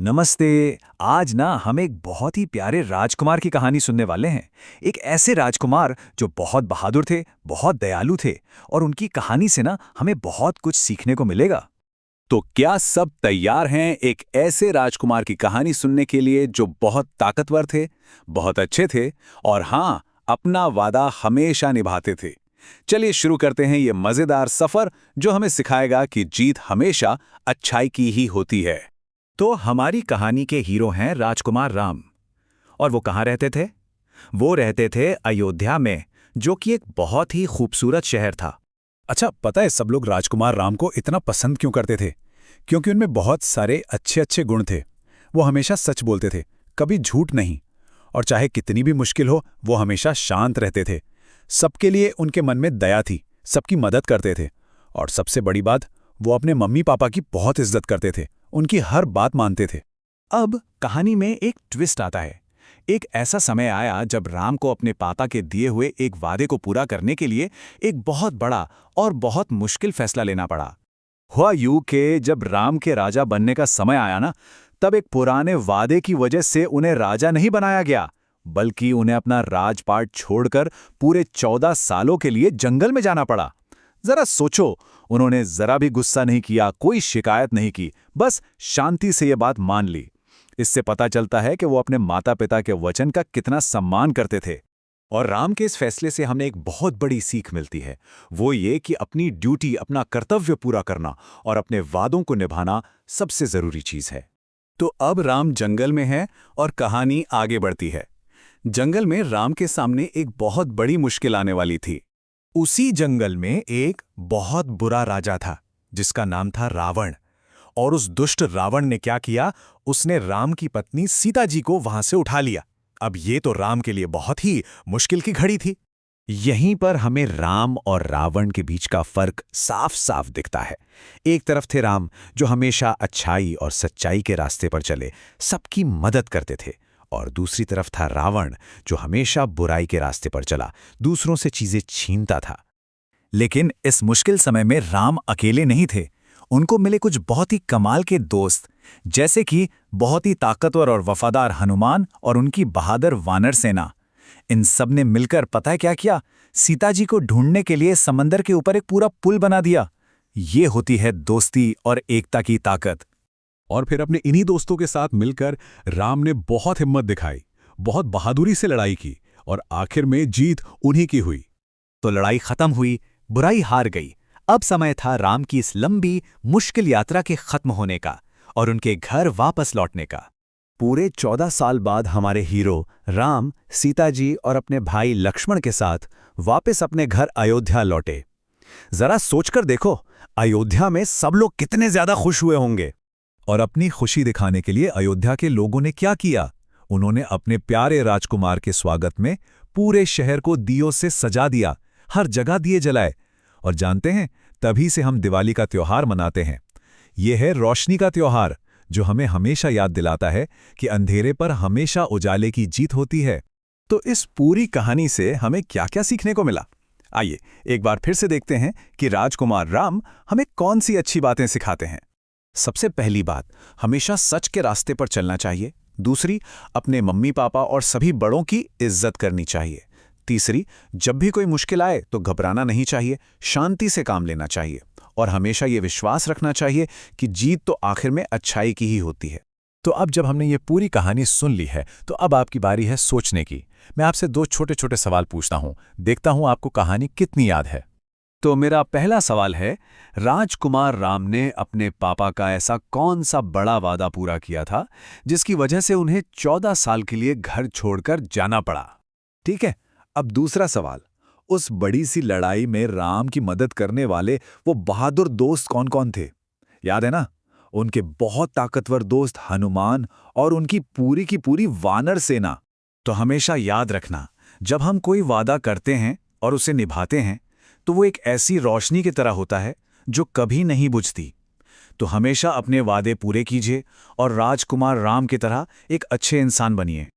नमस्ते। आज ना हम एक बहुत ही प्यारे राजकुमार की कहानी सुनने वाले हैं। एक ऐसे राजकुमार जो बहुत बहादुर थे, बहुत दयालु थे और उनकी कहानी से ना हमें बहुत कुछ सीखने को मिलेगा। तो क्या सब तैयार हैं एक ऐसे राजकुमार की कहानी सुनने के लिए जो बहुत ताकतवर थे, बहुत अच्छे थे और हाँ, अपना वादा हमेशा निभाते थे। चलिए शुरू करते हैं ये मजेदार सफर जो हमें सिखाएगा कि जीत हमेशा अच्छाई की ही होती है। तो हमारी कहानी के हीरो हैं राजकुमार राम। और वो कहाँ रहते थे? वो रहते थे अयोध्या में, जो कि एक बहुत ही खूबसूरत शहर था। अच्छा, पता है सब लोग राजकुमार राम को इतना पसंद क्यों करते थे? क्योंकि उनमें बहुत सारे अच्छे अच्छे गुण थे। वो हमेशा सच बोलते थे, कभी झूठ नहीं। और चाहे कितनी भी मुश्किल हो, वो हमेशा शांत रहते थे। सबके लिए उनके मन में दया थी, सबकी मदद करते थे। और सबसे बड़ी बात, वो अपने मम्मी पापा की बहुत इज्जत करते थे, उनकी हर बात मानते थे। अब कहानी में एक ट्विस्ट आता है। एक ऐसा समय आया जब राम को अपने पापा के दिए हुए एक वादे को पूरा करने के लिए एक बहुत बड़ा और बहुत मुश्किल फैसला लेना पड़ा। हुआ यूं कि जब राम के राजा बनने का समय आया ना, तब एक पुराने वादे की वजह से उन्हें राजा नहीं बनाया गया, बल्कि उन्हें अपना राजपाट छोड़कर पूरे 14 सालों के लिए जंगल में जाना पड़ा। जरा सोचो, उन्होंने जरा भी गुस्सा नहीं किया, कोई शिकायत नहीं की, बस शांति से ये बात मान ली। इससे पता चलता है कि वो अपने माता पिता के वचन का कितना सम्मान करते थे। और राम के इस फैसले से हमें एक बहुत बड़ी सीख मिलती है। वो ये कि अपनी ड्यूटी, अपना कर्तव्य पूरा करना और अपने वादों को निभाना सबसे जरूरी चीज है। तो अब राम जंगल में है और कहानी आगे बढ़ती है। जंगल में राम के सामने एक बहुत बड़ी मुश्किल आने वाली थी। उसी जंगल में एक बहुत बुरा राजा था जिसका नाम था रावण। और उस दुष्ट रावण ने क्या किया, उसने राम की पत्नी सीता जी को वहां से उठा लिया। अब ये तो राम के लिए बहुत ही मुश्किल की घड़ी थी। यहीं पर हमें राम और रावण के बीच का फर्क साफ साफ दिखता है। एक तरफ थे राम, जो हमेशा अच्छाई और सच्चाई के रास्ते पर चले, सबकी मदद करते थे। और दूसरी तरफ था रावण, जो हमेशा बुराई के रास्ते पर चला, दूसरों से चीजें छीनता था। लेकिन इस मुश्किल समय में राम अकेले नहीं थे। उनको मिले कुछ बहुत ही कमाल के दोस्त, जैसे कि बहुत ही ताकतवर और वफादार हनुमान और उनकी बहादुर वानर सेना। इन सब ने मिलकर पता है क्या किया? सीता जी को ढूंढने के लिए समंदर के ऊपर एक पूरा पुल बना दिया। ये होती है दोस्ती और एकता की ताकत। और फिर अपने इन्हीं दोस्तों के साथ मिलकर राम ने बहुत हिम्मत दिखाई, बहुत बहादुरी से लड़ाई की और आखिर में जीत उन्हीं की हुई। तो लड़ाई खत्म हुई, बुराई हार गई। अब समय था राम की इस लंबी मुश्किल यात्रा के खत्म होने का और उनके घर वापस लौटने का। पूरे 14 साल बाद हमारे हीरो राम, सीता जी और अपने भाई लक्ष्मण के साथ वापस अपने घर अयोध्या लौटे। जरा सोचकर देखो, अयोध्या में सब लोग कितने ज्यादा खुश हुए होंगे। और अपनी खुशी दिखाने के लिए अयोध्या के लोगों ने क्या किया? उन्होंने अपने प्यारे राजकुमार के स्वागत में पूरे शहर को दियों से सजा दिया, हर जगह दिए जलाए। और जानते हैं, तभी से हम दिवाली का त्योहार मनाते हैं। यह है रोशनी का त्योहार, जो हमें हमेशा याद दिलाता है कि अंधेरे पर हमेशा उजाले की जीत होती है। तो इस पूरी कहानी से हमें क्या क्या सीखने को मिला? आइए एक बार फिर से देखते हैं कि राजकुमार राम हमें कौन सी अच्छी बातें सिखाते हैं। सबसे पहली बात, हमेशा सच के रास्ते पर चलना चाहिए। दूसरी, अपने मम्मी पापा और सभी बड़ों की इज्जत करनी चाहिए। तीसरी, जब भी कोई मुश्किल आए तो घबराना नहीं चाहिए, शांति से काम लेना चाहिए। और हमेशा ये विश्वास रखना चाहिए कि जीत तो आखिर में अच्छाई की ही होती है। तो अब जब हमने ये पूरी कहानी सुन ली है, तो अब आपकी बारी है सोचने की। मैं आपसे 2 छोटे-छोटे सवाल पूछता हूं, देखता हूं आपको कहानी कितनी याद है। तो मेरा पहला सवाल है, राजकुमार राम ने अपने पापा का ऐसा कौन सा बड़ा वादा पूरा किया था जिसकी वजह से उन्हें 14 साल के लिए घर छोड़कर जाना पड़ा? ठीक है। अब दूसरा सवाल, उस बड़ी सी लड़ाई में राम की मदद करने वाले वो बहादुर दोस्त कौन-कौन थे? याद है ना? उनके बहुत ताकतवर दोस्त हनुमान और उनकी पूरी की पूरी वानर सेना। तो हमेशा याद रखना, जब हम कोई वादा करते हैं और उसे निभाते हैं, तो वो एक ऐसी रोशनी की तरह होता है जो कभी नहीं बुझती। तो हमेशा अपने वादे पूरे कीजिए और राजकुमार राम की तरह एक अच्छे इंसान बनिए।